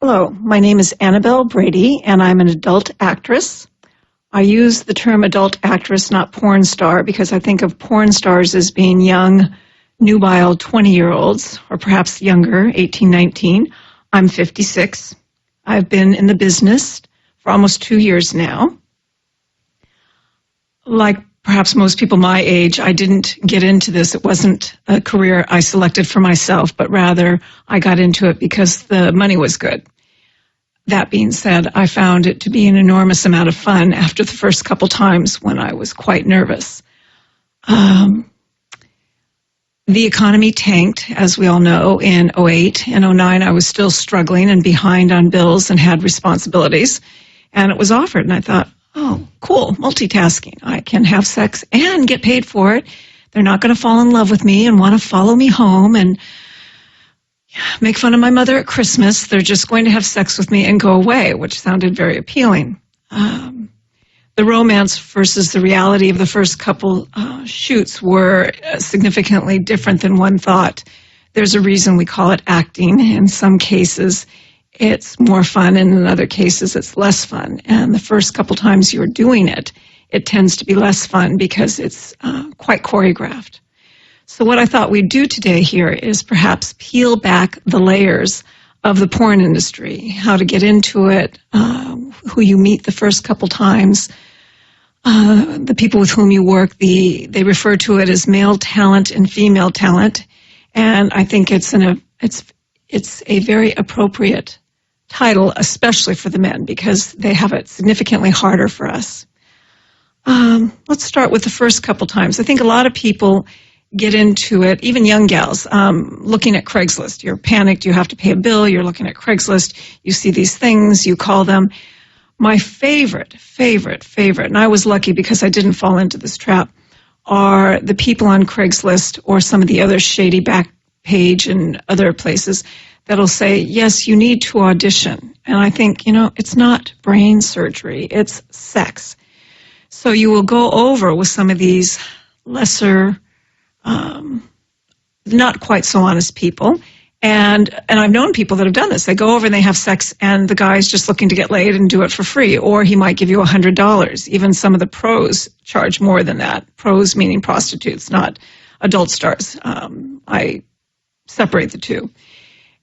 Hello, my name is Annabelle Brady, and I'm an adult actress. I use the term adult actress, not porn star, because I think of porn stars as being young, nubile 20-year-olds, or perhaps younger, 18, 19. I'm 56. I've been in the business for almost 2 years now. Like perhaps most people my age, I didn't get into this. It wasn't a career I selected for myself, but rather I got into it because the money was good. That being said, I found it to be an enormous amount of fun after the first couple times when I was quite nervous. The economy tanked, as we all know, in 2008. In 2009, I was still struggling and behind on bills and had responsibilities. And it was offered, and I thought, oh, cool, multitasking. I can have sex and get paid for it. They're not going to fall in love with me and want to follow me home and make fun of my mother at Christmas. They're just going to have sex with me and go away, which sounded very appealing. The romance versus the reality of the first couple shoots were significantly different than one thought. There's a reason we call it acting. In some cases, it's more fun, and in other cases, it's less fun. And the first couple times you're doing it, it tends to be less fun because it's quite choreographed. So what I thought we'd do today here is perhaps peel back the layers of the porn industry, how to get into it, who you meet the first couple times, the people with whom you work. They refer to it as male talent and female talent, and I think it's a very appropriate title, especially for the men, because they have it significantly harder for us. Let's start with the first couple times. I think a lot of people get into it, even young gals, looking at Craigslist. You're panicked, you have to pay a bill, you're looking at Craigslist, you see these things, you call them. My favorite, and I was lucky because I didn't fall into this trap, are the people on Craigslist or some of the other shady back page and other places that'll say, yes, you need to audition. And I think, it's not brain surgery, it's sex. So you will go over with some of these lesser, not quite so honest people. And I've known people that have done this. They go over and they have sex, and the guy's just looking to get laid and do it for free. Or he might give you $100. Even some of the pros charge more than that. Pros meaning prostitutes, not adult stars. I separate the two.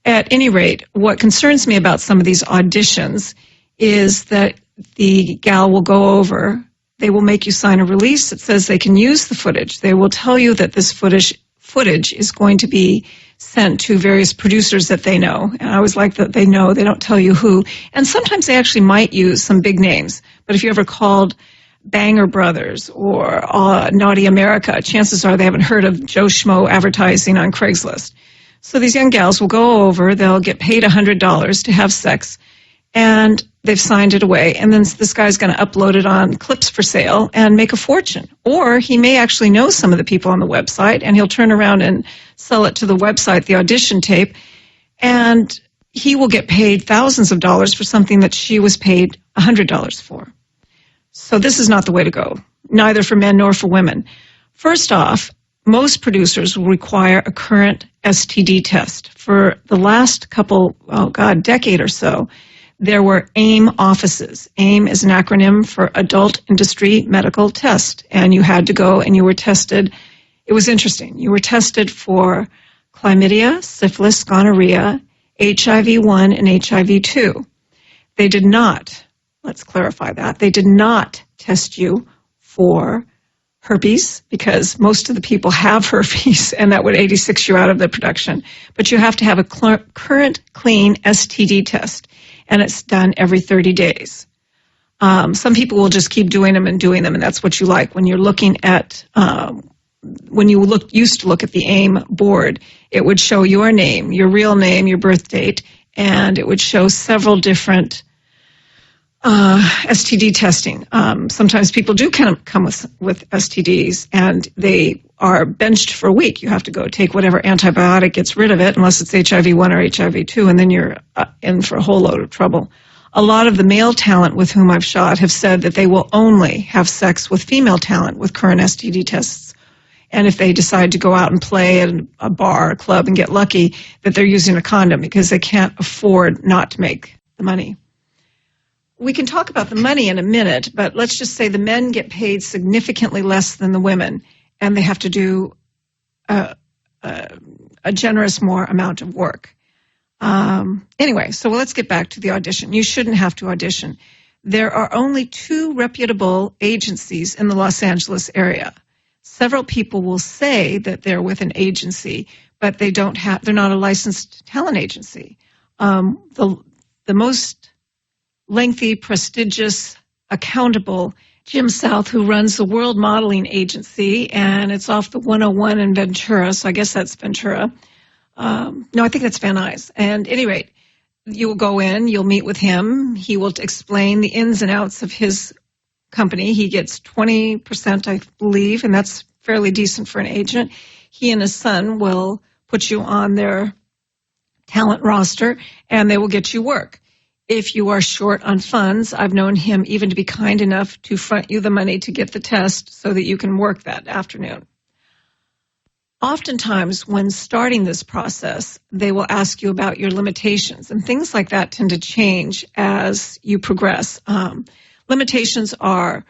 At any rate, what concerns me about some of these auditions is that the gal will go over, they will make you sign a release that says they can use the footage. They will tell you that this footage is going to be sent to various producers that they know. And I always like that they know, they don't tell you who. And sometimes they actually might use some big names. But if you ever called Banger Brothers or Naughty America, chances are they haven't heard of Joe Schmo advertising on Craigslist. So these young gals will go over, they'll get paid $100 to have sex, and they've signed it away. And then this guy's going to upload it on Clips for Sale and make a fortune. Or he may actually know some of the people on the website, and he'll turn around and sell it to the website, the audition tape, and he will get paid thousands of dollars for something that she was paid $100 for. So this is not the way to go, neither for men nor for women. First off, most producers will require a current STD test. For the last decade or so, there were AIM offices. AIM is an acronym for Adult Industry Medical Test, and you had to go and you were tested. It was interesting. You were tested for chlamydia, syphilis, gonorrhea, HIV-1, and HIV-2. They did not, let's clarify that, they did not test you for herpes, because most of the people have herpes, and that would 86 you out of the production. But you have to have a current, clean STD test, and it's done every 30 days. Some people will just keep doing them, and that's what you like. When you're looking at, when you used to look at the AIM board, it would show your name, your real name, your birth date, and it would show several different STD testing. Sometimes people do come with STDs, and they are benched for a week. You have to go take whatever antibiotic gets rid of it, unless it's HIV-1 or HIV-2, and then you're in for a whole load of trouble. A lot of the male talent with whom I've shot have said that they will only have sex with female talent with current STD tests. And if they decide to go out and play at a bar or club and get lucky, that they're using a condom because they can't afford not to make the money. We can talk about the money in a minute, but let's just say the men get paid significantly less than the women, and they have to do a generous more amount of work. Anyway, so let's get back to the audition. You shouldn't have to audition. There are only 2 reputable agencies in the Los Angeles area. Several people will say that they're with an agency, but they're not a licensed talent agency. The most lengthy, prestigious, accountable, Jim South, who runs the World Modeling Agency, and it's off the 101 in Ventura, so I guess that's Ventura. No, I think that's Van Nuys. And at any rate, you will go in, you'll meet with him. He will explain the ins and outs of his company. He gets 20%, I believe, and that's fairly decent for an agent. He and his son will put you on their talent roster, and they will get you work. If you are short on funds, I've known him even to be kind enough to front you the money to get the test so that you can work that afternoon. Oftentimes, when starting this process, they will ask you about your limitations, and things like that tend to change as you progress. Limitations are,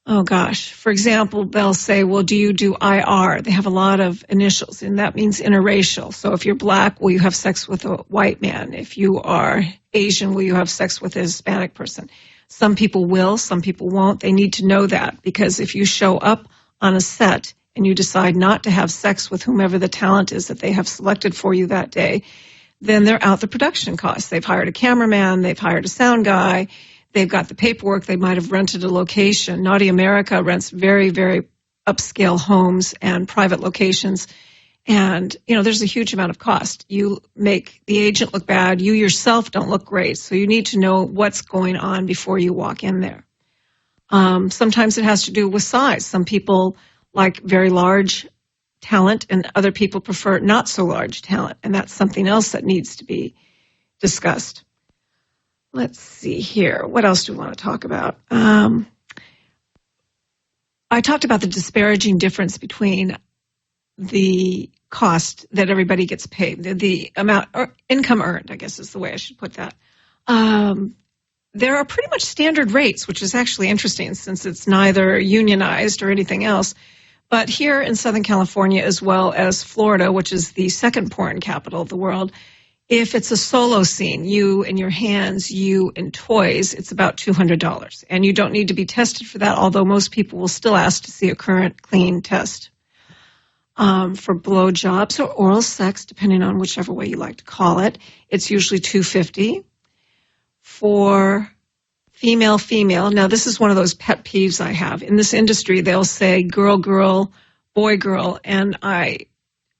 for example, they'll say, well, do you do IR? They have a lot of initials, and that means interracial. So if you're black, will you have sex with a white man? If you are Asian, will you have sex with a Hispanic person? Some people will, some people won't. They need to know that, because if you show up on a set and you decide not to have sex with whomever the talent is that they have selected for you that day, then they're out the production costs. They've hired a cameraman, they've hired a sound guy, they've got the paperwork, they might have rented a location. Naughty America rents very, very upscale homes and private locations. And, there's a huge amount of cost. You make the agent look bad. You yourself don't look great. So you need to know what's going on before you walk in there. Sometimes it has to do with size. Some people like very large talent and other people prefer not so large talent. And that's something else that needs to be discussed. Let's see here. What else do we want to talk about? I talked about the disparaging difference between the cost that everybody gets paid, the amount or income earned, I guess is the way I should put that. There are pretty much standard rates, which is actually interesting since it's neither unionized or anything else. But here in Southern California, as well as Florida, which is the second porn capital of the world, if it's a solo scene, you and your hands, you and toys, it's about $200. And you don't need to be tested for that, although most people will still ask to see a current clean test. For blowjobs or oral sex, depending on whichever way you like to call it, it's usually $250. For female, now this is one of those pet peeves I have. In this industry, they'll say girl, boy, girl, and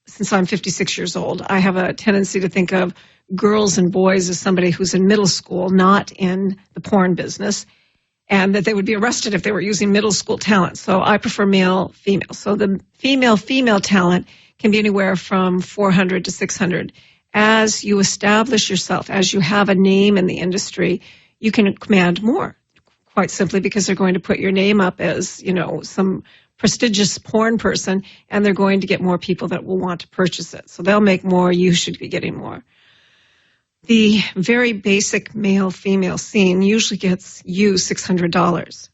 since I'm 56 years old, I have a tendency to think of girls and boys as somebody who's in middle school, not in the porn business, and that they would be arrested if they were using middle school talent. So I prefer male, female. So the female talent can be anywhere from $400 to $600. As you establish yourself, as you have a name in the industry, you can command more, quite simply because they're going to put your name up as, some prestigious porn person, and they're going to get more people that will want to purchase it. So they'll make more, you should be getting more. The very basic male-female scene usually gets you $600.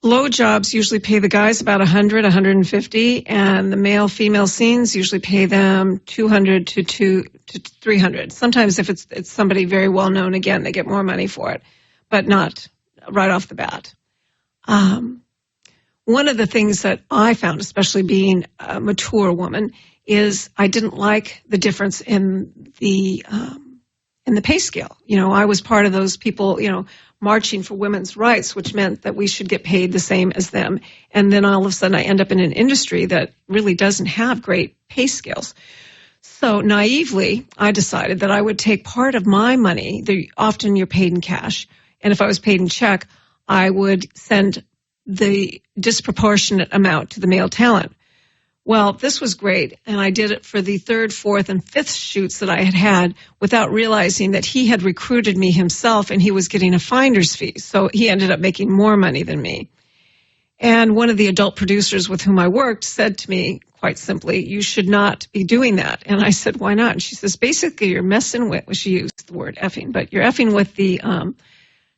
Blowjobs usually pay the guys about $100, $150, and the male-female scenes usually pay them $200 to $300. Sometimes if it's somebody very well-known, again, they get more money for it, but not right off the bat. One of the things that I found, especially being a mature woman, is I didn't like the difference in the pay scale. I was part of those people, marching for women's rights, which meant that we should get paid the same as them. And then all of a sudden I end up in an industry that really doesn't have great pay scales. So naively, I decided that I would take part of my money. Often you're paid in cash. And if I was paid in check, I would send the disproportionate amount to the male talent. Well, this was great, and I did it for the third, fourth, and fifth shoots that I had without realizing that he had recruited me himself, and he was getting a finder's fee. So he ended up making more money than me. And one of the adult producers with whom I worked said to me quite simply, you should not be doing that. And I said, why not? And she says, basically, you're messing with, well, she used the word effing, but you're effing with the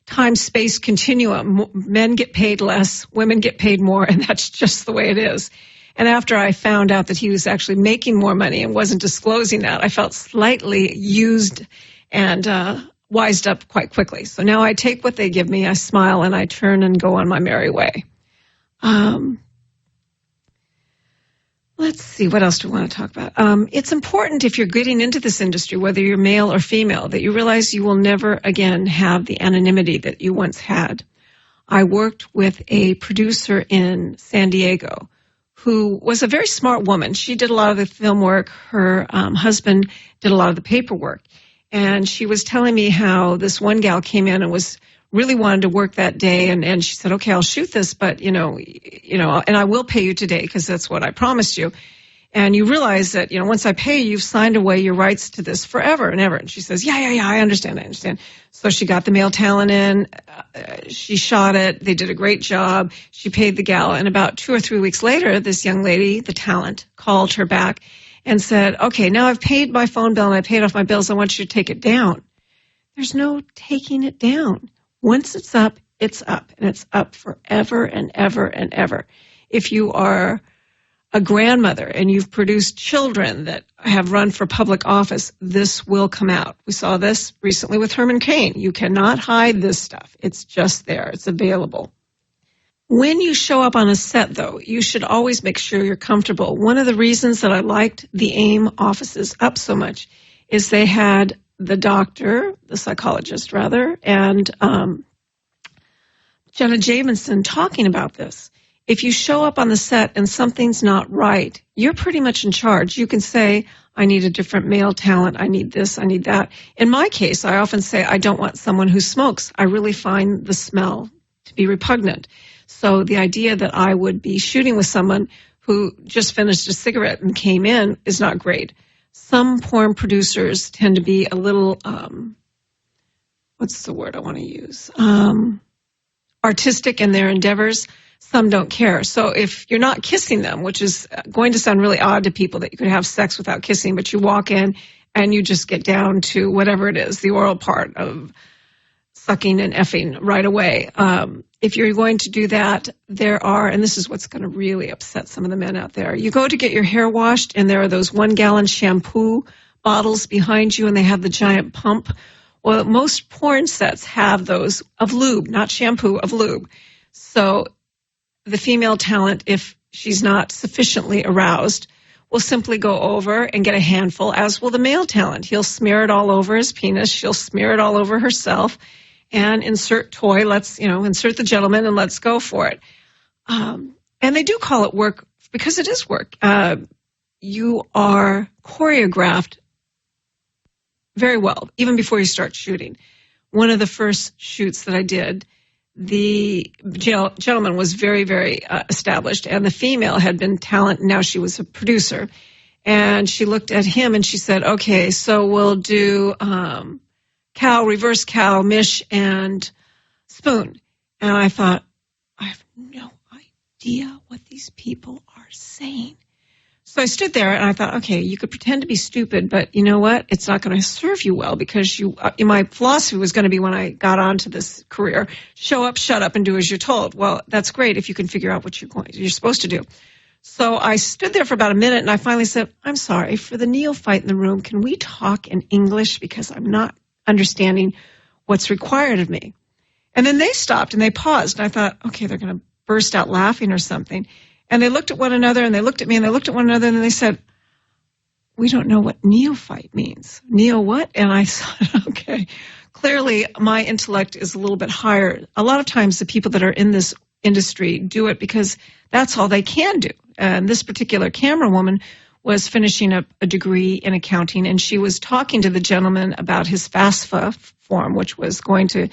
time-space continuum. Men get paid less, women get paid more, and that's just the way it is. And after I found out that he was actually making more money and wasn't disclosing that, I felt slightly used and wised up quite quickly. So now I take what they give me, I smile, and I turn and go on my merry way. Let's see, what else do we want to talk about? It's important if you're getting into this industry, whether you're male or female, that you realize you will never again have the anonymity that you once had. I worked with a producer in San Diego who was a very smart woman. She did a lot of the film work. Her husband did a lot of the paperwork. And she was telling me how this one gal came in and was really wanted to work that day, and she said, okay, I'll shoot this, but, you know, and I will pay you today because that's what I promised you. And you realize that, you know, once I pay you, you've signed away your rights to this forever and ever. And she says, yeah, I understand. So she got the male talent in, she shot it, they did a great job, she paid the gal, and about 2 or 3 weeks later, this young lady, the talent, called her back and said, okay, now I've paid my phone bill and I paid off my bills, I want you to take it down. There's no taking it down. Once it's up, and it's up forever and ever and ever. If you are a grandmother and you've produced children that have run for public office, this will come out. We saw this recently with Herman Cain. You cannot hide this stuff. It's just there. It's available. When you show up on a set, though, you should always make sure you're comfortable. One of the reasons that I liked the AIM offices up so much is they had the doctor, the psychologist rather, and Jenna Jameson talking about this. If you show up on the set and something's not right, you're pretty much in charge. You can say, I need a different male talent, I need this, I need that. In my case, I often say, I don't want someone who smokes. I really find the smell to be repugnant. So the idea that I would be shooting with someone who just finished a cigarette and came in is not great. Some porn producers tend to be a little, what's the word I want to use? Artistic in their endeavors. Some don't care. So if you're not kissing them, which is going to sound really odd to people that you could have sex without kissing, but you walk in and you just get down to whatever it is, the oral part of sucking and effing right away. If you're going to do that, there are, and this is what's going to really upset some of the men out there, you go to get your hair washed and there are those 1-gallon shampoo bottles behind you and they have the giant pump. Well, most porn sets have those of lube, not shampoo, of lube. So the female talent, if she's not sufficiently aroused, will simply go over and get a handful, as will the male talent. He'll smear it all over his penis. She'll smear it all over herself and insert toy. Let's, insert the gentleman and let's go for it. And they do call it work because it is work. You are choreographed very well, even before you start shooting. One of the first shoots that I did, the gentleman was very, very established, and the female had been talent, and now she was a producer. And she looked at him and she said, okay, so we'll do cow, reverse cow, mish, and spoon. And I thought, I have no idea what these people are saying. So I stood there and I thought, okay, you could pretend to be stupid, but you know what? It's not going to serve you well because my philosophy was going to be when I got onto this career, show up, shut up, and do as you're told. Well, that's great if you can figure out what you're supposed to do. So I stood there for about a minute and I finally said, I'm sorry, for the neophyte in the room, can we talk in English because I'm not understanding what's required of me? And then they stopped and they paused and I thought, okay, they're going to burst out laughing or something. And they looked at one another, and they looked at me, and they looked at one another, and they said, we don't know what neophyte means. Neo what? And I thought, okay, clearly my intellect is a little bit higher. A lot of times the people that are in this industry do it because that's all they can do. And this particular camera woman was finishing up a degree in accounting, and she was talking to the gentleman about his FAFSA form, which was going to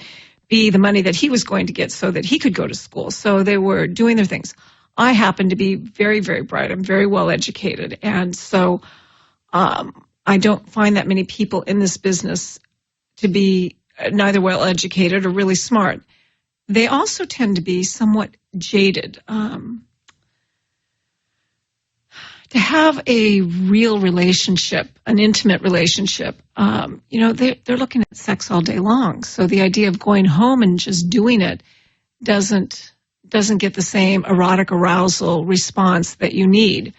be the money that he was going to get so that he could go to school. So they were doing their things. I happen to be very, very bright. I'm very well educated. And so I don't find that many people in this business to be neither well educated or really smart. They also tend to be somewhat jaded. To have a real relationship, an intimate relationship, they're looking at sex all day long. So the idea of going home and just doing it doesn't get the same erotic arousal response that you need.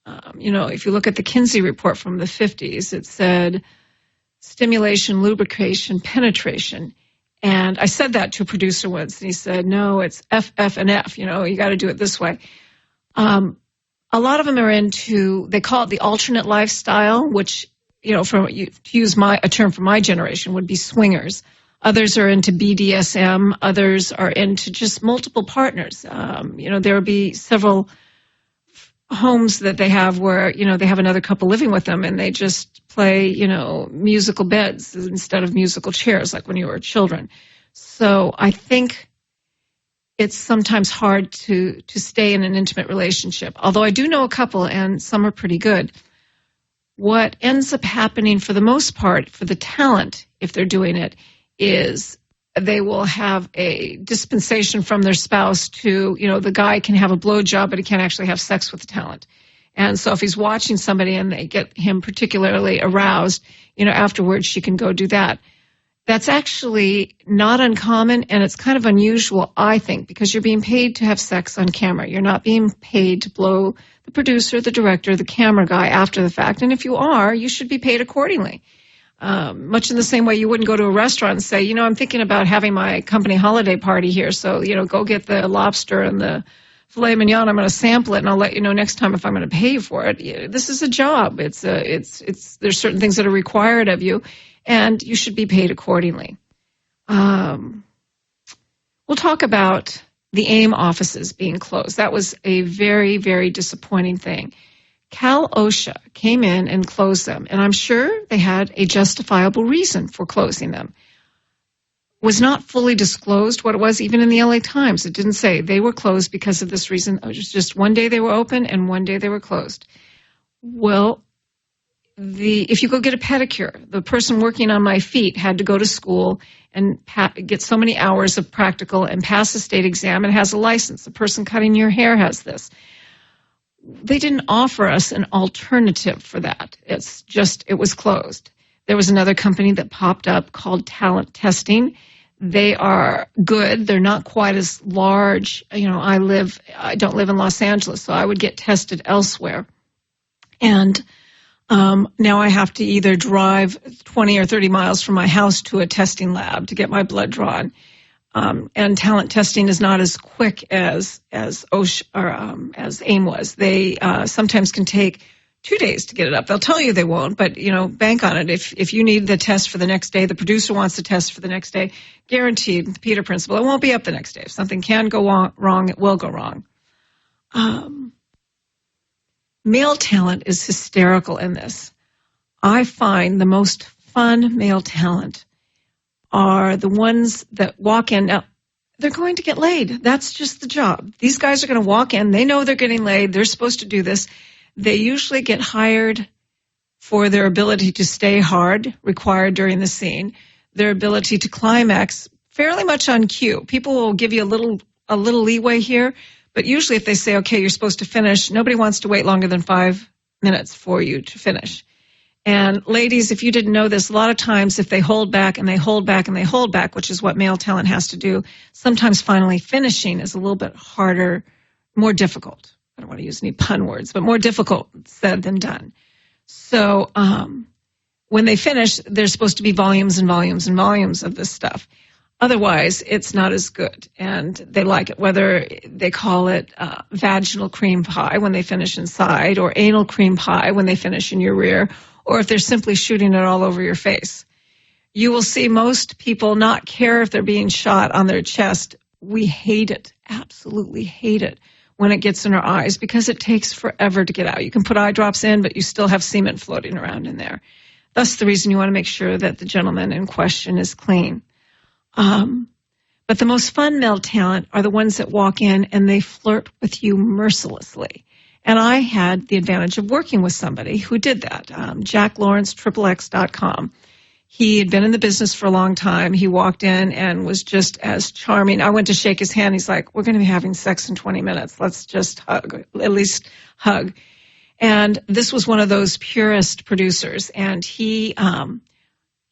If you look at the Kinsey report from the 50s, it said stimulation, lubrication, penetration. And I said that to a producer once, and he said, no, it's F, F, and F. You got to do it this way. A lot of them are into, they call it the alternate lifestyle, which, to use a term from my generation, would be swingers. Others are into BDSM. Others are into just multiple partners. There will be several homes that they have where, they have another couple living with them and they just play, musical beds instead of musical chairs like when you were children. So I think it's sometimes hard to stay in an intimate relationship. Although I do know a couple, and some are pretty good. What ends up happening for the most part, for the talent, if they're doing it, is they will have a dispensation from their spouse to, the guy can have a blowjob, but he can't actually have sex with the talent. And so if he's watching somebody and they get him particularly aroused, afterwards she can go do that. That's actually not uncommon, and it's kind of unusual, I think, because you're being paid to have sex on camera. You're not being paid to blow the producer, the director, the camera guy after the fact. And if you are, you should be paid accordingly. Much in the same way you wouldn't go to a restaurant and say, I'm thinking about having my company holiday party here, so, go get the lobster and the filet mignon. I'm going to sample it, and I'll let you know next time if I'm going to pay you for it. This is a job. There's certain things that are required of you, and you should be paid accordingly. We'll talk about the AIM offices being closed. That was a very, very disappointing thing. Cal OSHA came in and closed them, and I'm sure they had a justifiable reason for closing them. Was not fully disclosed what it was, even in the LA Times. It didn't say they were closed because of this reason. It was just one day they were open and one day they were closed. Well, if you go get a pedicure, the person working on my feet had to go to school and get so many hours of practical and pass the state exam and has a license. The person cutting your hair has this. They didn't offer us an alternative for that. It was closed. There was another company that popped up called Talent Testing. They are good. They're not quite as large. I don't live in Los Angeles, so I would get tested elsewhere. And now I have to either drive 20 or 30 miles from my house to a testing lab to get my blood drawn. And talent testing is not as quick as OSHA or as AIM was. They sometimes can take 2 days to get it up. They'll tell you they won't, but bank on it. If you need the test for the next day, the producer wants the test for the next day, guaranteed. The Peter principle, it won't be up the next day. If something can go wrong, it will go wrong. Male talent is hysterical in this. I find the most fun male talent are the ones that walk in. Now, they're going to get laid. That's just the job. These guys are going to walk in. They know they're getting laid. They're supposed to do this. They usually get hired for their ability to stay hard, required during the scene, their ability to climax fairly much on cue. People will give you a little leeway here, but usually if they say, okay, you're supposed to finish, nobody wants to wait longer than 5 minutes for you to finish. And ladies, if you didn't know this, a lot of times if they hold back and they hold back and they hold back, which is what male talent has to do, sometimes finally finishing is a little bit harder, more difficult. I don't want to use any pun words, but more difficult said than done. So when they finish, there's supposed to be volumes and volumes and volumes of this stuff. Otherwise, it's not as good, and they like it, whether they call it vaginal cream pie when they finish inside, or anal cream pie when they finish in your rear, or if they're simply shooting it all over your face. You will see most people not care if they're being shot on their chest. We hate it, absolutely hate it, when it gets in our eyes, because it takes forever to get out. You can put eye drops in, but you still have semen floating around in there. That's the reason you want to make sure that the gentleman in question is clean. But the most fun male talent are the ones that walk in and they flirt with you mercilessly. And I had the advantage of working with somebody who did that. Jack Lawrence, XXX.com. He had been in the business for a long time. He walked in and was just as charming. I went to shake his hand. He's like, we're going to be having sex in 20 minutes. Let's just hug, at least hug. And this was one of those purist producers. And he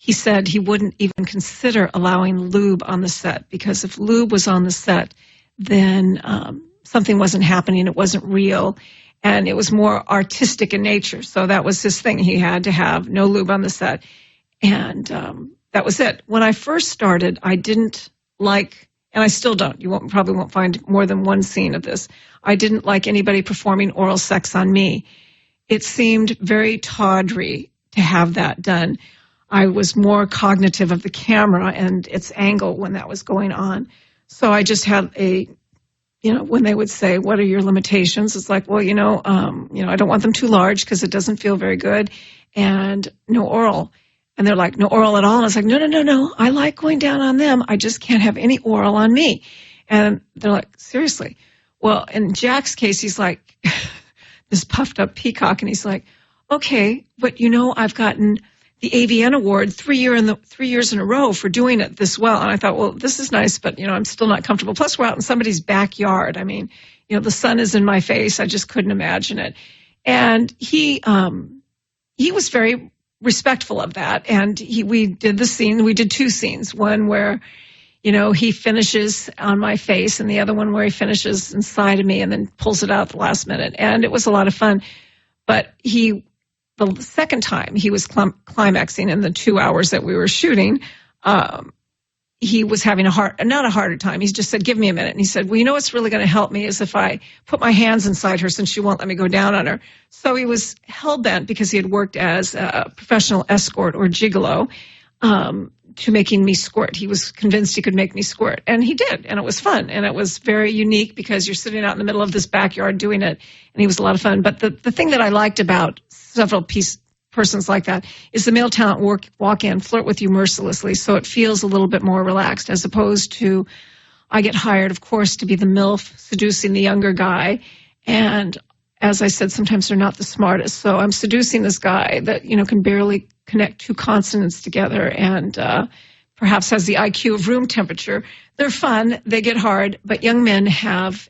said he wouldn't even consider allowing lube on the set, because if lube was on the set, then something wasn't happening. It wasn't real. And it was more artistic in nature. So that was his thing. He had to have no lube on the set. And that was it. When I first started, I didn't like, and I still don't, you probably won't find more than one scene of this. I didn't like anybody performing oral sex on me. It seemed very tawdry to have that done. I was more cognitive of the camera and its angle when that was going on. So I just had when they would say, what are your limitations? It's like, well, I don't want them too large because it doesn't feel very good, and no oral. And they're like, no oral at all. And I was like, no. I like going down on them. I just can't have any oral on me. And they're like, seriously? Well, in Jack's case, he's like this puffed up peacock. And he's like, okay, but I've gotten the AVN award 3 years in a row for doing it this well. And I thought, well, this is nice, but I'm still not comfortable. Plus we're out in somebody's backyard. I mean, the sun is in my face. I just couldn't imagine it. And he was very respectful of that. And we did the scene. We did two scenes. One where, he finishes on my face, and the other one where he finishes inside of me and then pulls it out at the last minute. And it was a lot of fun. But the second time he was climaxing in the 2 hours that we were shooting, he was having not a harder time. He just said, give me a minute. And he said, well, what's really going to help me is if I put my hands inside her, since she won't let me go down on her. So he was hell-bent, because he had worked as a professional escort or gigolo, to making me squirt. He was convinced he could make me squirt. And he did. And it was fun. And it was very unique, because you're sitting out in the middle of this backyard doing it. And he was a lot of fun. But the thing that I liked about several persons like that is the male talent walk in, flirt with you mercilessly, so it feels a little bit more relaxed, as opposed to, I get hired, of course, to be the MILF seducing the younger guy, and as I said, sometimes they're not the smartest, so I'm seducing this guy that can barely connect two consonants together, and perhaps has the IQ of room temperature. They're fun, they get hard, but young men have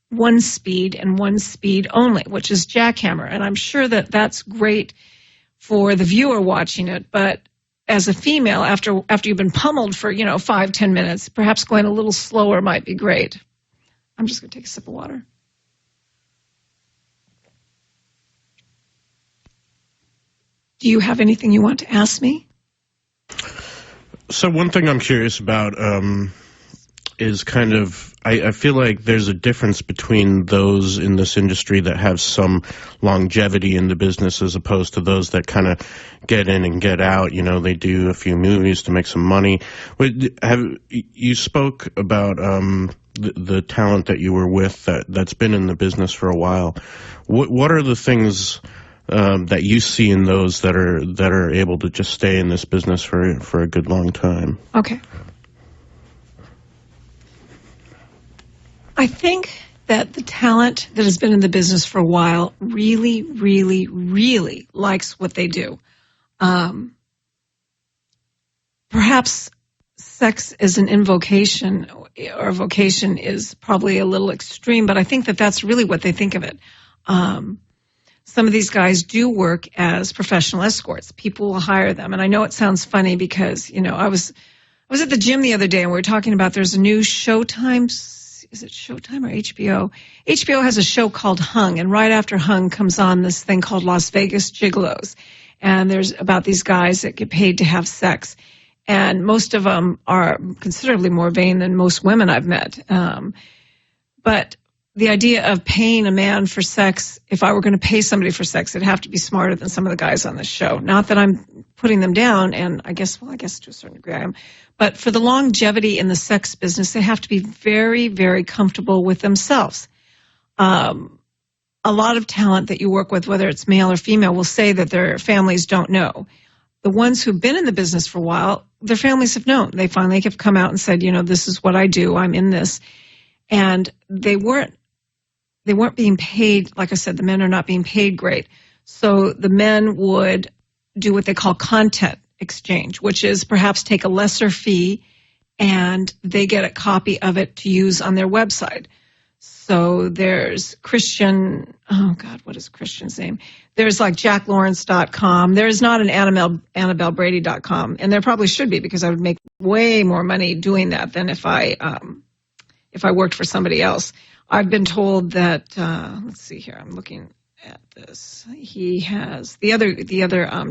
one speed and one speed only, which is jackhammer, and I'm sure that that's great for the viewer watching it, but as a female, after you've been pummeled for 5-10 minutes, perhaps going a little slower might be great. I'm just going to take a sip of water. Do you have anything you want to ask me? So one thing I'm curious about is kind of, I feel like there's a difference between those in this industry that have some longevity in the business as opposed to those that kind of get in and get out. They do a few movies to make some money. You spoke about the talent that you were with that's been in the business for a while. What are the things that you see in those that are able to just stay in this business for a good long time? Okay. I think that the talent that has been in the business for a while really, really, really likes what they do. Perhaps sex as an invocation or vocation is probably a little extreme, but I think that that's really what they think of it. Some of these guys do work as professional escorts. People will hire them. And I know it sounds funny because, I was at the gym the other day and we were talking about there's a new Showtime. Is it Showtime or HBO? HBO has a show called Hung, and right after Hung comes on this thing called Las Vegas Gigolos. And there's about these guys that get paid to have sex. And most of them are considerably more vain than most women I've met. But the idea of paying a man for sex, if I were going to pay somebody for sex, it'd have to be smarter than some of the guys on this show. Not that I'm putting them down, and I guess to a certain degree I am. But for the longevity in the sex business, they have to be very, very comfortable with themselves. A lot of talent that you work with, whether it's male or female, will say that their families don't know. The ones who've been in the business for a while, their families have known. They finally have come out and said, this is what I do. I'm in this. And they weren't being paid. Like I said, the men are not being paid great. So the men would do what they call content exchange, which is perhaps take a lesser fee and they get a copy of it to use on their website. So there's Christian, oh God, what is Christian's name? There's like jacklawrence.com. There's not an AnnabelleBrady.com. And there probably should be, because I would make way more money doing that than if I worked for somebody else. I've been told that, let's see here, I'm looking at this. He has, the other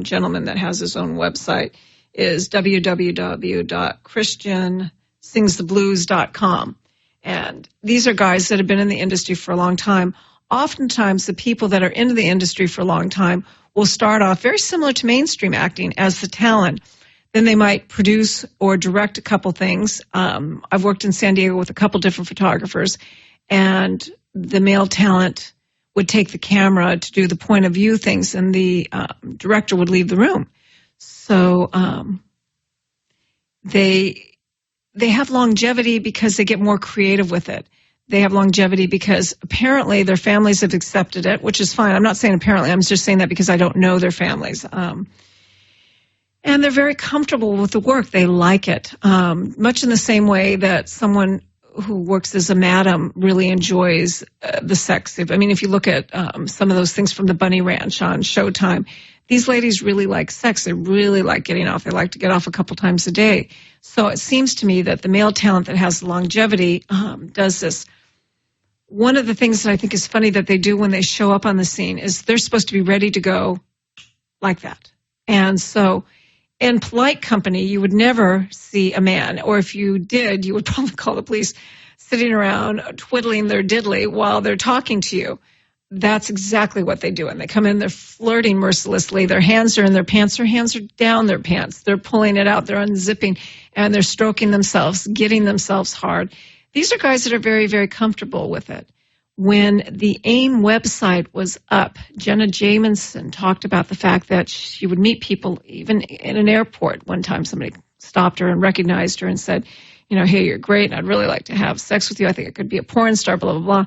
gentleman that has his own website is www.christiansingstheblues.com. And these are guys that have been in the industry for a long time. Oftentimes, the people that are into the industry for a long time will start off very similar to mainstream acting as the talent. Then they might produce or direct a couple things. I've worked in San Diego with a couple different photographers, and the male talent would take the camera to do the point of view things, and the director would leave the room. So they have longevity because they get more creative with it. They have longevity because apparently their families have accepted it, which is fine. I'm not saying apparently. I'm just saying that because I don't know their families. And they're very comfortable with the work. They like it, much in the same way that someone who works as a madam really enjoys the sex. I mean, if you look at some of those things from the Bunny Ranch on Showtime, these ladies really like sex. They really like getting off. They like to get off a couple times a day. So it seems to me that the male talent that has longevity does this. One of the things that I think is funny that they do when they show up on the scene is they're supposed to be ready to go like that. And so in polite company, you would never see a man, or if you did, you would probably call the police, sitting around twiddling their diddly while they're talking to you. That's exactly what they do. And they come in, they're flirting mercilessly. Their hands are in their pants. Their hands are down their pants. They're pulling it out. They're unzipping, and they're stroking themselves, getting themselves hard. These are guys that are very, very comfortable with it. When the AIM website was up, Jenna Jameson talked about the fact that she would meet people even in an airport. One time somebody stopped her and recognized her and said, you know, hey, you're great, and I'd really like to have sex with you. I think it could be a porn star, blah, blah, blah.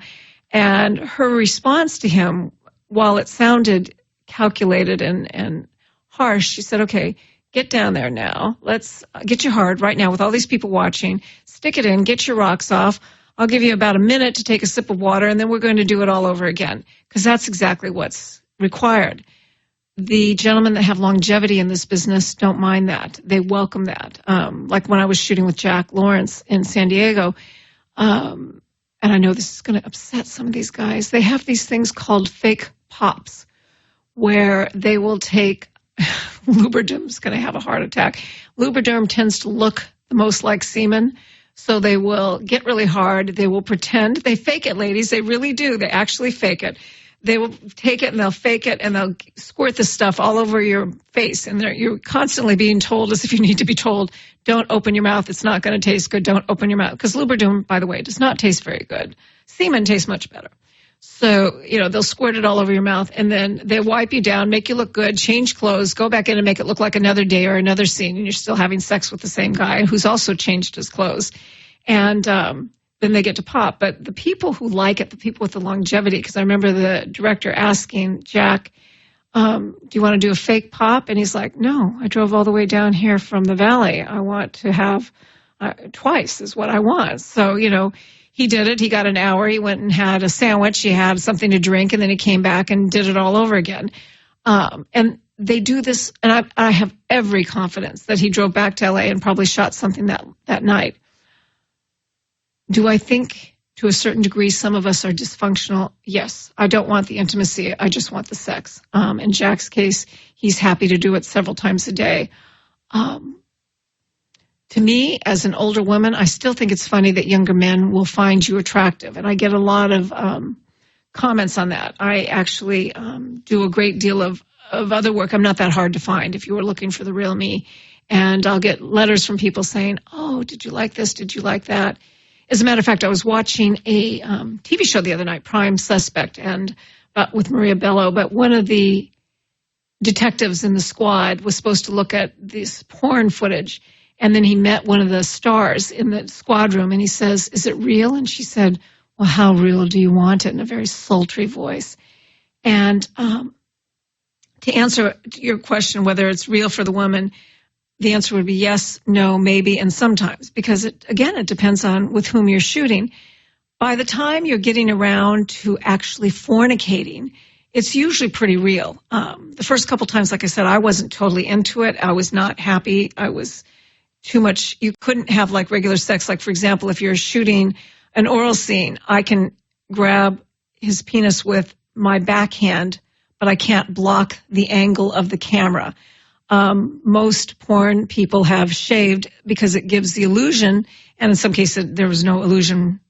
And her response to him, while it sounded calculated and harsh, she said, okay, get down there now. Let's get you hard right now with all these people watching. Stick it in, get your rocks off. I'll give you about a minute to take a sip of water, and then we're going to do it all over again, because that's exactly what's required. The gentlemen that have longevity in this business don't mind that. They welcome that. Like when I was shooting with Jack Lawrence in San Diego, and I know this is going to upset some of these guys, they have these things called fake pops, where they will take Lubriderm's going to have a heart attack. Lubriderm tends to look the most like semen, so they will get really hard. They will pretend. They fake it, ladies. They really do. They actually fake it. They will take it and they'll fake it and they'll squirt the stuff all over your face. And you're constantly being told, as if you need to be told, don't open your mouth. It's not going to taste good. Don't open your mouth. Because Lubriderm, by the way, does not taste very good. Semen tastes much better. So, you know, they'll squirt it all over your mouth, and then they wipe you down, make you look good, change clothes, go back in and make it look like another day or another scene, and you're still having sex with the same guy who's also changed his clothes. And then they get to pop. But the people who like it, the people with the longevity, because I remember the director asking Jack, do you want to do a fake pop? And he's like, no, I drove all the way down here from the valley. I want to have twice is what I want. So, you know, he did it. He got an hour. He went and had a sandwich. He had something to drink, and then he came back and did it all over again. And they do this, and I have every confidence that he drove back to L.A. and probably shot something that night. Do I think to a certain degree some of us are dysfunctional? Yes. I don't want the intimacy. I just want the sex. In Jack's case, he's happy to do it several times a day. To me, as an older woman, I still think it's funny that younger men will find you attractive. And I get a lot of comments on that. I actually do a great deal of other work. I'm not that hard to find if you were looking for the real me. And I'll get letters from people saying, oh, did you like this? Did you like that? As a matter of fact, I was watching a TV show the other night, Prime Suspect, and with Maria Bello. But one of the detectives in the squad was supposed to look at this porn footage. And then he met one of the stars in the squad room, and he says, is it real? And she said, well, how real do you want it? In a very sultry voice. And to answer your question, whether it's real for the woman, the answer would be yes, no, maybe, and sometimes, because it depends on with whom you're shooting. By the time you're getting around to actually fornicating, it's usually pretty real. The first couple times, like I said, I wasn't totally into it. I was not happy. I was too much. You couldn't have like regular sex. Like, for example, if you're shooting an oral scene, I can grab his penis with my backhand, but I can't block the angle of the camera. Most porn people have shaved because it gives the illusion, and in some cases there was no illusion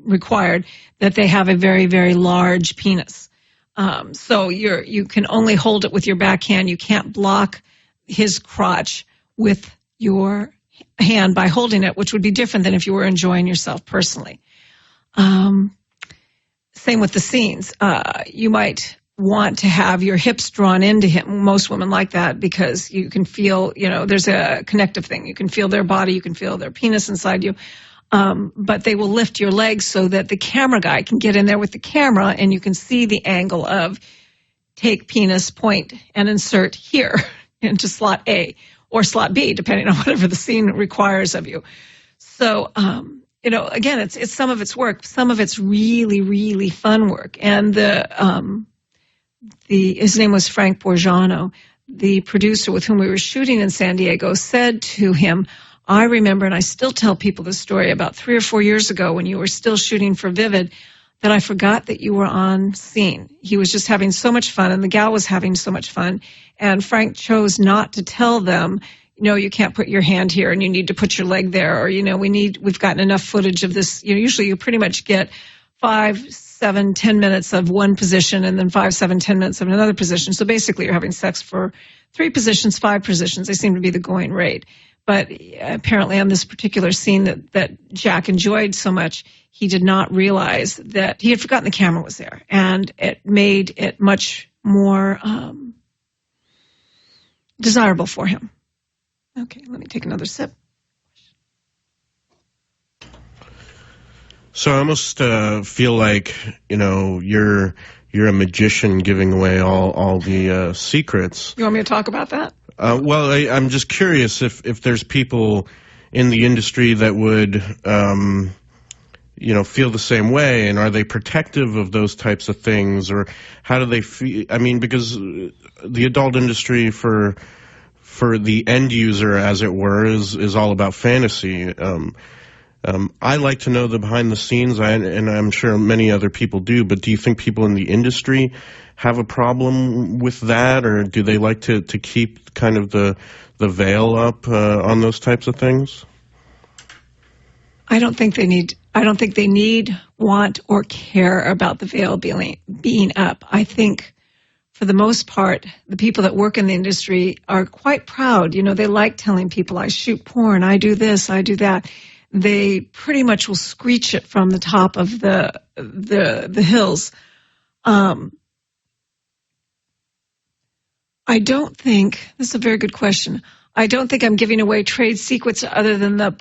required, that they have a very, very large penis. So you can only hold it with your backhand. You can't block his crotch with your hand by holding it, which would be different than if you were enjoying yourself personally. Same with the scenes. You might want to have your hips drawn into him. Most women like that because you can feel, there's a connective thing. You can feel their body. You can feel their penis inside you. But they will lift your legs so that the camera guy can get in there with the camera and you can see the angle of take penis, point, and insert here into slot A or slot B, depending on whatever the scene requires of you. So, again, it's some of it's work. Some of it's really, really fun work. And his name was Frank Borgiano, the producer with whom we were shooting in San Diego, said to him, I remember, and I still tell people this story, about 3 or 4 years ago when you were still shooting for Vivid, that I forgot that you were on scene. He was just having so much fun, and the gal was having so much fun. And Frank chose not to tell them, no, you can't put your hand here, and you need to put your leg there, or, we've gotten enough footage of this. Usually you pretty much get 5, 7, 10 minutes of one position, and then 5, 7, 10 minutes of another position. So basically you're having sex for 3 positions, 5 positions. They seem to be the going rate. But apparently on this particular scene that Jack enjoyed so much, he did not realize that he had forgotten the camera was there. And it made it much more desirable for him. Okay, let me take another sip. So I almost feel like, you're a magician giving away all the secrets. You want me to talk about that? Well, I'm just curious if there's people in the industry that would, feel the same way, and are they protective of those types of things, or how do they feel? I mean, because the adult industry for the end user, as it were, is all about fantasy. I like to know the behind the scenes, and I'm sure many other people do, but do you think people in the industry have a problem with that, or do they like to keep kind of the veil up on those types of things? I don't think they need, want, or care about the veil being up. I think for the most part, the people that work in the industry are quite proud. They like telling people, I shoot porn, I do this, I do that. They pretty much will screech it from the top of the hills. I don't think, this is a very good question, I don't think I'm giving away trade secrets other than the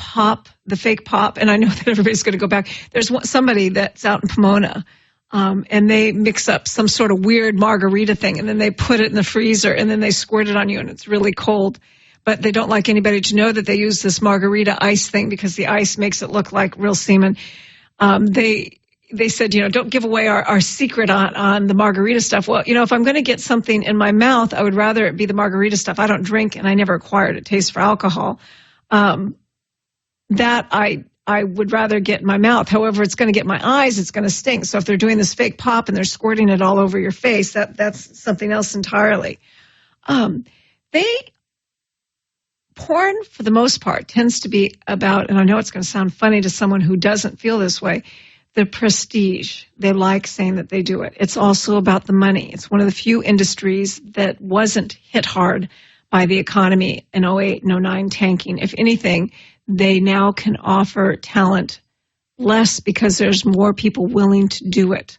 fake pop, and I know that everybody's going to go back. There's somebody that's out in Pomona, and they mix up some sort of weird margarita thing, and then they put it in the freezer, and then they squirt it on you, and it's really cold. But they don't like anybody to know that they use this margarita ice thing because the ice makes it look like real semen. They said, don't give away our secret on the margarita stuff. Well, if I'm going to get something in my mouth, I would rather it be the margarita stuff. I don't drink, and I never acquired a taste for alcohol. That I would rather get in my mouth. However, it's going to get my eyes. It's going to stink. So if they're doing this fake pop and they're squirting it all over your face, that's something else entirely. Porn, for the most part, tends to be about, and I know it's going to sound funny to someone who doesn't feel this way, the prestige. They like saying that they do it. It's also about the money. It's one of the few industries that wasn't hit hard by the economy in 08 and 09 tanking. If anything, they now can offer talent less because there's more people willing to do it.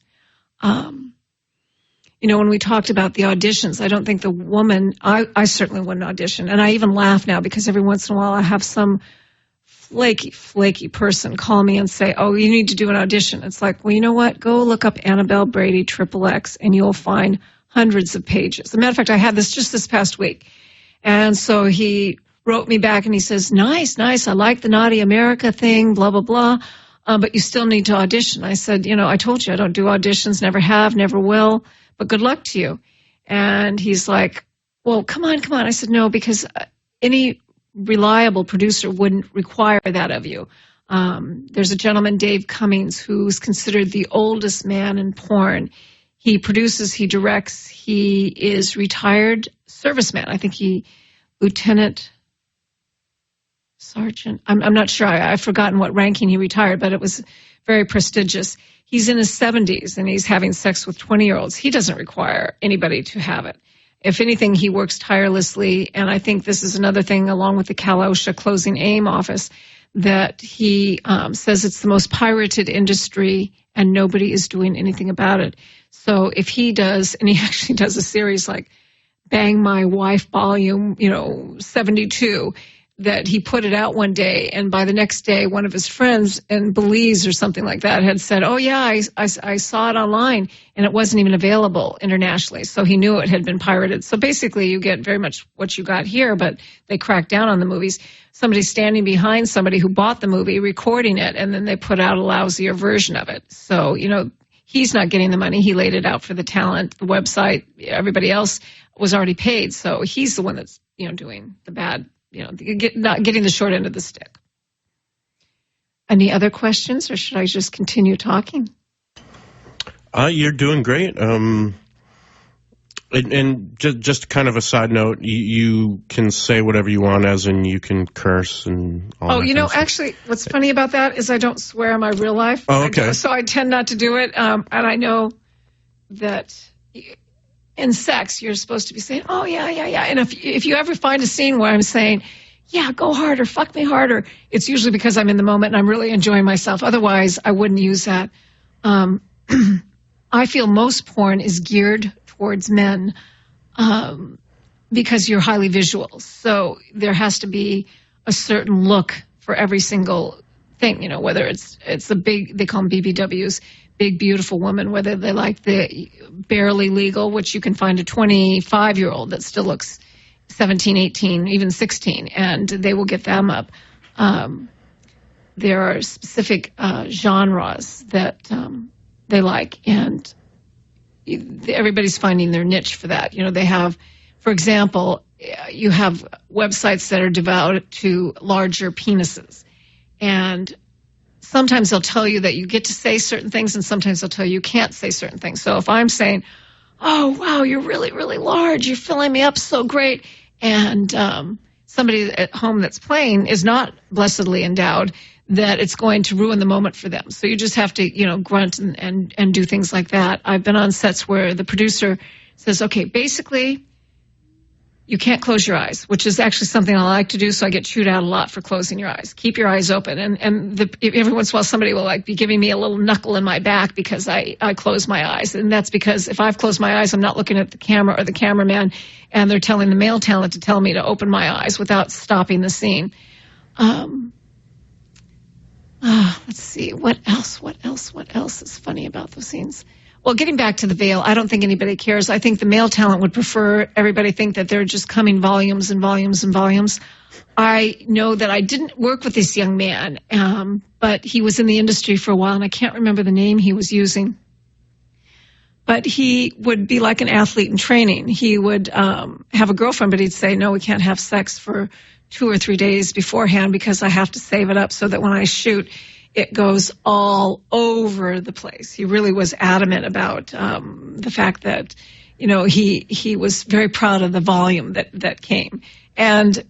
When we talked about the auditions, I don't think the woman, I certainly wouldn't audition. And I even laugh now because every once in a while I have some flaky person call me and say, oh, you need to do an audition. It's like, well, you know what? Go look up Annabelle, Brady, XXX, and you'll find hundreds of pages. As a matter of fact, I had this just this past week. And so he wrote me back and he says, nice, I like the Naughty America thing, blah, blah, blah, but you still need to audition. I said, I told you I don't do auditions, never have, never will, but good luck to you. And he's like, well, come on. I said, no, because any reliable producer wouldn't require that of you. There's a gentleman, Dave Cummings, who's considered the oldest man in porn. He produces, he directs, he is retired serviceman. I think lieutenant, sergeant. I'm not sure. I've forgotten what ranking he retired, but it was very prestigious. He's in his 70s and he's having sex with 20-year-olds. He doesn't require anybody to have it. If anything, he works tirelessly. And I think this is another thing, along with the Cal OSHA Closing AIM office, that he says it's the most pirated industry and nobody is doing anything about it. So if he does, and he actually does a series like Bang My Wife Volume, 72, that he put it out one day, and by the next day, one of his friends in Belize or something like that had said, oh, yeah, I saw it online, and it wasn't even available internationally, so he knew it had been pirated. So basically, you get very much what you got here, but they crack down on the movies. Somebody standing behind somebody who bought the movie, recording it, and then they put out a lousier version of it. So, he's not getting the money. He laid it out for the talent, the website. Everybody else was already paid, so he's the one that's, doing the bad, not getting the short end of the stick. Any other questions, or should I just continue talking? You're doing great. And just kind of a side note, you can say whatever you want, as in you can curse and all that. Actually, what's funny about that is I don't swear in my real life. Oh, okay. So I tend not to do it. And I know that in sex, you're supposed to be saying, oh, yeah. And if you ever find a scene where I'm saying, yeah, go harder, fuck me harder, it's usually because I'm in the moment and I'm really enjoying myself. Otherwise, I wouldn't use that. I feel most porn is geared towards men because you're highly visual. So there has to be a certain look for every single thing, whether it's the big, they call them BBWs, big, beautiful woman, whether they like the barely legal, which you can find a 25-year-old that still looks 17, 18, even 16, and they will get them up. There are specific genres that they like, and everybody's finding their niche for that. They have, for example, you have websites that are devoted to larger penises, and sometimes they'll tell you that you get to say certain things, and sometimes they'll tell you can't say certain things. So if I'm saying, oh, wow, you're really, really large, you're filling me up so great, and somebody at home that's playing is not blessedly endowed, that it's going to ruin the moment for them. So you just have to, grunt and do things like that. I've been on sets where the producer says, okay, basically, you can't close your eyes, which is actually something I like to do, so I get chewed out a lot for closing your eyes. Keep your eyes open. And every once in a while, somebody will be giving me a little knuckle in my back because I close my eyes. And that's because if I've closed my eyes, I'm not looking at the camera or the cameraman, and they're telling the male talent to tell me to open my eyes without stopping the scene. Let's see. What else is funny about those scenes? Well, getting back to the veil, I don't think anybody cares. I think the male talent would prefer everybody think that they're just coming volumes and volumes and volumes. I know that I didn't work with this young man, but he was in the industry for a while, and I can't remember the name he was using. But he would be like an athlete in training. He would have a girlfriend, but he'd say, no, we can't have sex for 2 or 3 days beforehand because I have to save it up so that when I shoot, it goes all over the place. He really was adamant about the fact that, he was very proud of the volume that came. And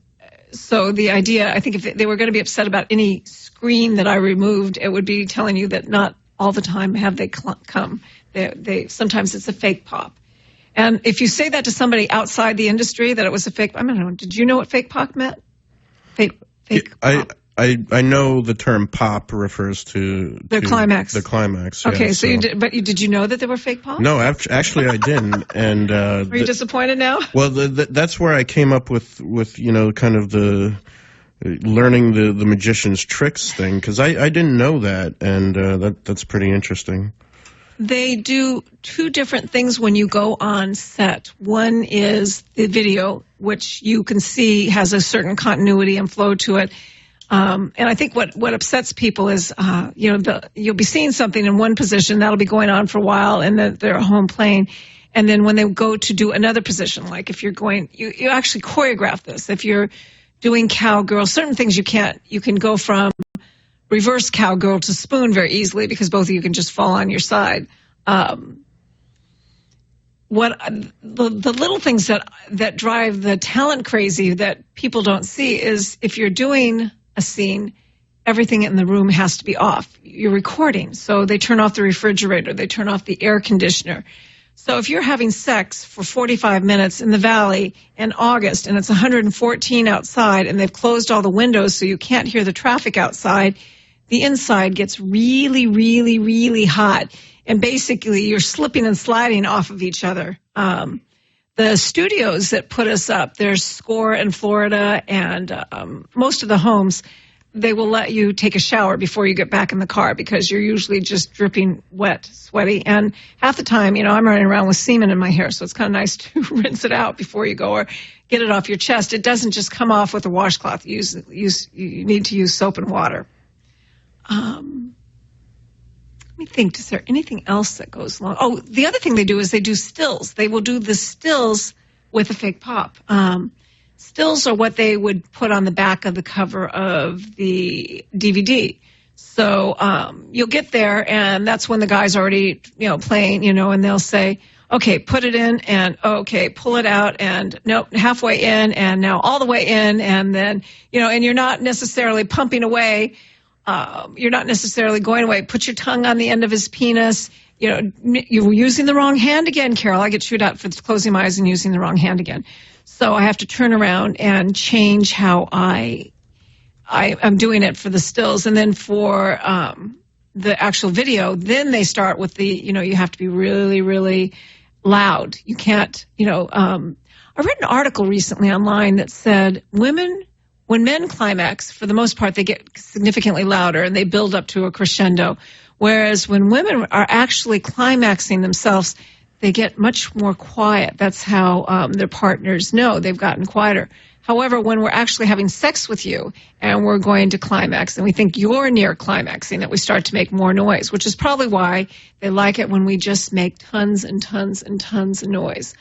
so the idea, I think if they were going to be upset about any screen that I removed, it would be telling you that not all the time have they come. They sometimes it's a fake pop. And if you say that to somebody outside the industry, that it was a fake, I don't know, did you know what fake pop meant? Fake pop. I know the term pop refers to the climax. The climax. Okay, yeah, so you did, but did you know that they were fake pops? No, actually I didn't. And are you disappointed now? Well, that's where I came up with kind of the learning the magician's tricks thing, because I didn't know that, and that's pretty interesting. They do two different things when you go on set. One is the video, which you can see has a certain continuity and flow to it. And I think what upsets people is, you'll be seeing something in one position that'll be going on for a while, and then they're home playing. And then when they go to do another position, like if you're going, you actually choreograph this. If you're doing cowgirl, certain things you can go from reverse cowgirl to spoon very easily because both of you can just fall on your side. The little things that drive the talent crazy that people don't see is if you're doing a scene, everything in the room has to be off. You're recording, so they turn off the refrigerator, they turn off the air conditioner. So if you're having sex for 45 minutes in the valley in August and it's 114 outside and they've closed all the windows so you can't hear the traffic outside, the inside gets really, really, really hot. And basically, you're slipping and sliding off of each other. The studios that put us up, there's SCORE in Florida, and most of the homes, they will let you take a shower before you get back in the car because you're usually just dripping wet, sweaty. And half the time, I'm running around with semen in my hair, so it's kind of nice to rinse it out before you go or get it off your chest. It doesn't just come off with a washcloth. You need to use soap and water. Let me think, is there anything else that goes along? Oh, the other thing they do is they do stills. They will do the stills with a fake pop. Stills are what they would put on the back of the cover of the DVD. So you'll get there, and that's when the guy's already, playing, and they'll say, okay, put it in, and okay, pull it out, and nope, halfway in, and now all the way in, and then, and you're not necessarily pumping away. You're not necessarily going away. Put your tongue on the end of his penis. You're using the wrong hand again, Carol. I get chewed out for closing my eyes and using the wrong hand again. So I have to turn around and change how I'm doing it for the stills. And then for the actual video, then they start with you have to be really, really loud. You can't, I read an article recently online that said when men climax, for the most part, they get significantly louder and they build up to a crescendo. Whereas when women are actually climaxing themselves, they get much more quiet. That's how their partners know they've gotten quieter. However, when we're actually having sex with you and we're going to climax and we think you're near climaxing, that we start to make more noise, which is probably why they like it when we just make tons and tons and tons of noise.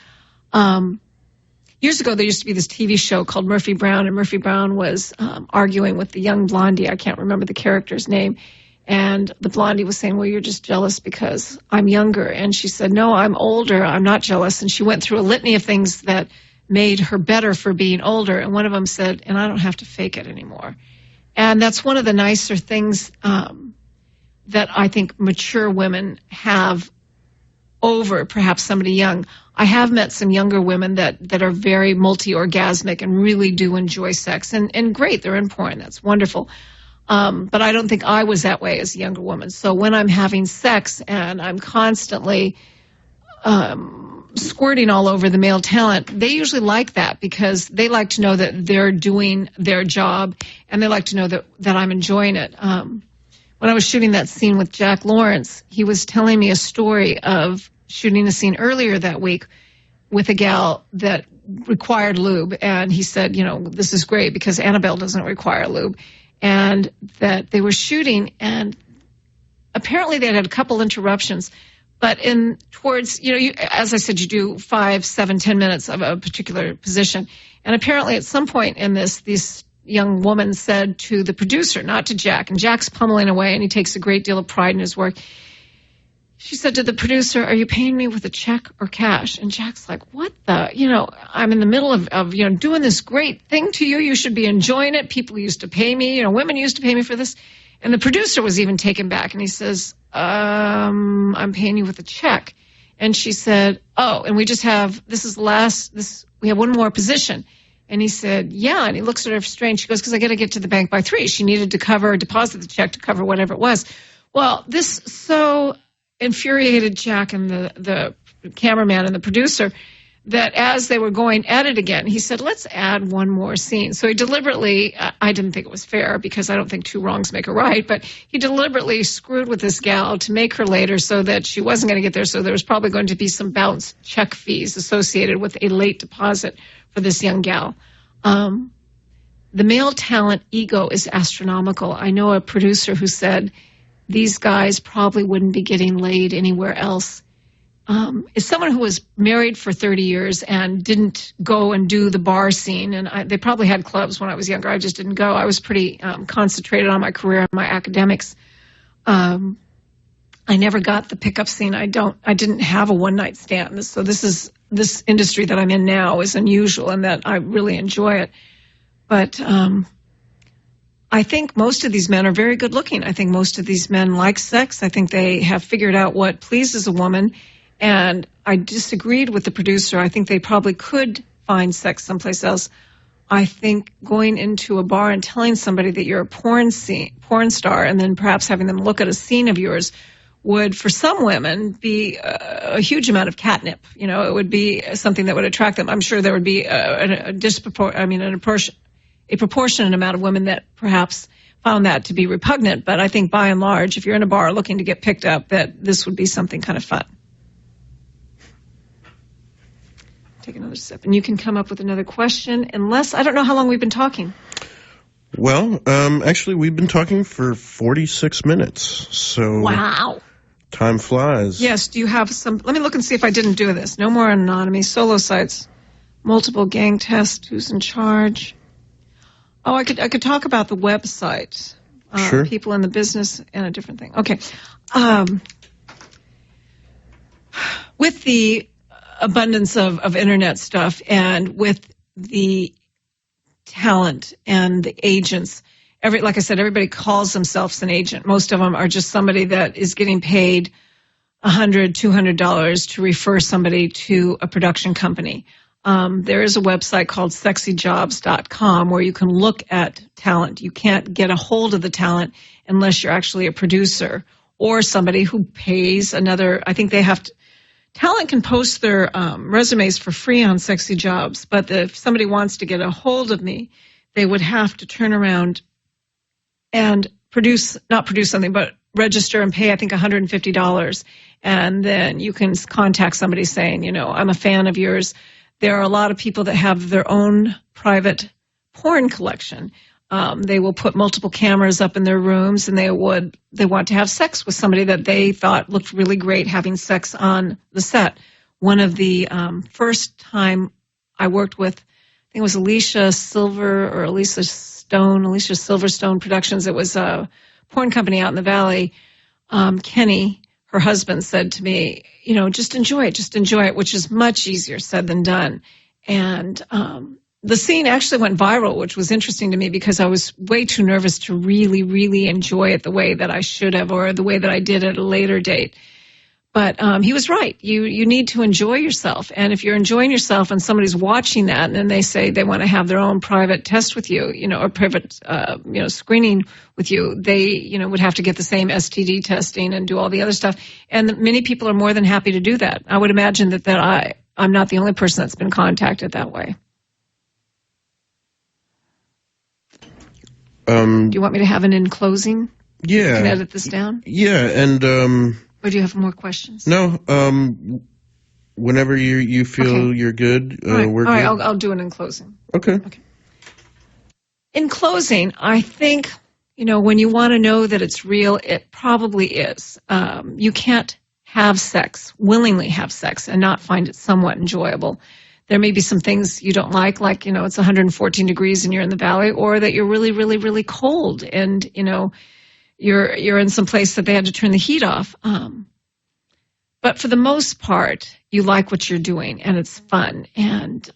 Years ago, there used to be this TV show called Murphy Brown, and Murphy Brown was arguing with the young blondie. I can't remember the character's name. And the blondie was saying, well, you're just jealous because I'm younger. And she said, no, I'm older. I'm not jealous. And she went through a litany of things that made her better for being older. And one of them said, and I don't have to fake it anymore. And that's one of the nicer things that I think mature women have over perhaps somebody young. I have met some younger women that are very multi-orgasmic and really do enjoy sex. And great, they're in porn. That's wonderful. But I don't think I was that way as a younger woman. So when I'm having sex and I'm constantly squirting all over the male talent, they usually like that because they like to know that they're doing their job and they like to know that I'm enjoying it. When I was shooting that scene with Jack Lawrence, he was telling me a story of shooting a scene earlier that week with a gal that required lube. And he said, this is great because Annabelle doesn't require lube. And that they were shooting, and apparently they had a couple interruptions. But towards, as I said, you do 5, 7, 10 minutes of a particular position. And apparently at some point in this young woman said to the producer, not to Jack, and Jack's pummeling away, and he takes a great deal of pride in his work. She said to the producer, are you paying me with a check or cash? And Jack's like, what the, I'm in the middle of doing this great thing to you. You should be enjoying it. People used to pay me, women used to pay me for this. And the producer was even taken back. And he says, I'm paying you with a check. And she said, oh, and we just have, we have one more position. And he said, yeah. And he looks at her strange. She goes, because I got to get to the bank by 3. She needed to deposit the check to cover whatever it was. Well, this so infuriated Jack and the cameraman and the producer that as they were going at it again, he said, let's add one more scene. So he deliberately, I didn't think it was fair because I don't think two wrongs make a right, but he deliberately screwed with this gal to make her later so that she wasn't going to get there. So there was probably going to be some bounce check fees associated with a late deposit for this young gal. The male talent ego is astronomical. I know a producer who said these guys probably wouldn't be getting laid anywhere else. As someone who was married for 30 years and didn't go and do the bar scene, and they probably had clubs when I was younger, I just didn't go. I was pretty concentrated on my career and my academics. I never got the pickup scene. I didn't have a one-night stand. So this industry that I'm in now is unusual in that I really enjoy it. But I think most of these men are very good looking. I think most of these men like sex. I think they have figured out what pleases a woman. And I disagreed with the producer. I think they probably could find sex someplace else. I think going into a bar and telling somebody that you're a porn star and then perhaps having them look at a scene of yours would, for some women, be a huge amount of catnip. You know, it would be something that would attract them. I'm sure there would be a proportionate amount of women that perhaps found that to be repugnant. But I think by and large, if you're in a bar looking to get picked up, that this would be something kind of fun. Take another sip. And you can come up with another question, unless, I don't know how long we've been talking. Well, actually, we've been talking for 46 minutes. So wow. Time flies. Yes. Do you have some? Let me look and see if I didn't do this. No more anonymity. Solo sites. Multiple gang tests. Who's in charge? Oh, I could talk about the website. Sure. People in the business and a different thing. Okay. With the abundance of internet stuff and with the talent and the agents, like I said, everybody calls themselves an agent. Most of them are just somebody that is getting paid $100, $200 to refer somebody to a production company. There is a website called sexyjobs.com where you can look at talent. You can't get a hold of the talent unless you're actually a producer or somebody who pays another. I think they have to. Talent can post their resumes for free on Sexy Jobs, but if somebody wants to get a hold of me, they would have to turn around and not produce something, but register and pay, I think, $150. And then you can contact somebody saying, you know, I'm a fan of yours. There are a lot of people that have their own private porn collection. They will put multiple cameras up in their rooms, and they want to have sex with somebody that they thought looked really great having sex on the set. One of the first time I worked with, I think it was Alicia Silverstone Productions. It was a porn company out in the Valley. Kenny, her husband, said to me, you know, just enjoy it, which is much easier said than done. And the scene actually went viral, which was interesting to me because I was way too nervous to really, really enjoy it the way that I should have or the way that I did at a later date. But he was right. You need to enjoy yourself. And if you're enjoying yourself and somebody's watching that and then they say they want to have their own private test with you, you know, or private, screening with you, they, you know, would have to get the same STD testing and do all the other stuff. And many people are more than happy to do that. I would imagine that I'm not the only person that's been contacted that way. Do you want me to have an in closing? Yeah. You can edit this down? Yeah, and or do you have more questions? No. Whenever you feel you're good, all right. we're all good. Right, I'll do it in closing. Okay. In closing, I think, you know, when you want to know that it's real, it probably is. You can't willingly have sex and not find it somewhat enjoyable. There may be some things you don't like, you know, it's 114 degrees and you're in the valley, or that you're really, really, really cold and, you know, you're in some place that they had to turn the heat off. But for the most part, you like what you're doing and it's fun. And,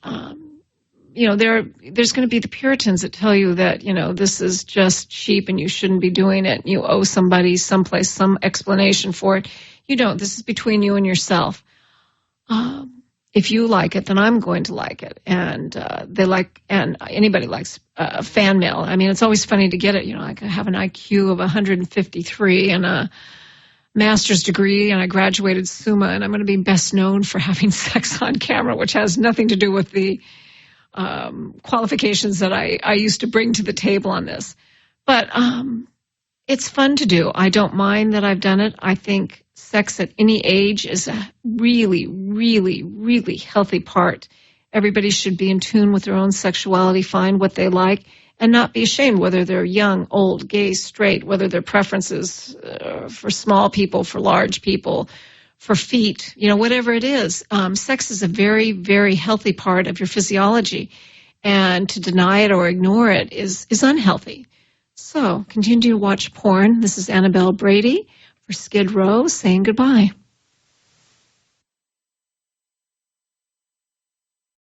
you know, there's going to be the Puritans that tell you that, you know, this is just cheap and you shouldn't be doing it. You owe somebody someplace some explanation for it. You don't. This is between you and yourself. If you like it, then I'm going to like it. And and anybody likes fan mail. I mean, it's always funny to get it. You know, I have an IQ of 153 and master's degree and I graduated summa, and I'm going to be best known for having sex on camera, which has nothing to do with the qualifications that I used to bring to the table on this. But it's fun to do. I don't mind that I've done it. I think sex at any age is a really, really, really healthy part. Everybody should be in tune with their own sexuality, find what they like, and not be ashamed whether they're young, old, gay, straight, whether their preferences for small people, for large people, for feet, whatever it is. Sex is a very, very healthy part of your physiology, and to deny it or ignore it is unhealthy. So continue to watch porn. This is Annabelle Brady for Skid Row saying goodbye.